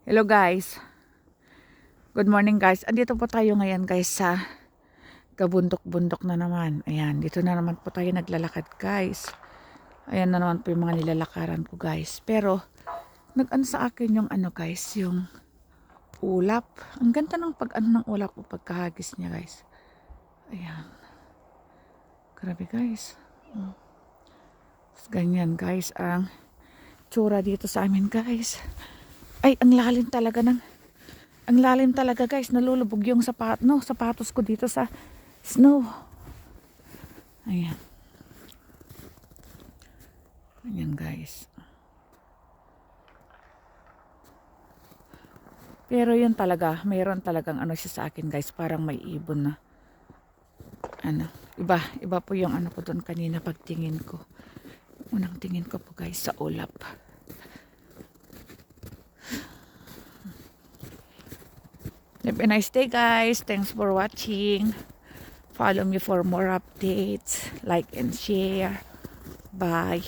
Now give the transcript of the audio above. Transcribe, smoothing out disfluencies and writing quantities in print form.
Hello guys. Good morning guys. Andito po tayo ngayon guys sa kabundok-bundok na naman. Ayan, dito na naman po tayo naglalakad guys. Ayan na naman po yung mga nilalakaran ko guys. Pero nag-ano sa akin yung ano guys, yung ulap. Ang ganda ng pag-ano ng ulap o pagkahagis niya guys. Ayan. Grabe guys. Ganyan guys ang tsura dito sa amin guys. Ay, ang lalim talaga guys, nalulubog yung sapatos ko dito sa snow. Ayan. Ayan guys. Pero yun talaga, mayroon talagang ano siya sa akin guys, parang may ibon na. Ano, iba po yung ano ko doon kanina pagtingin ko. Unang tingin ko po guys sa ulap. Have a nice day guys. Thanks for watching. Follow me for more updates. Like and share. Bye.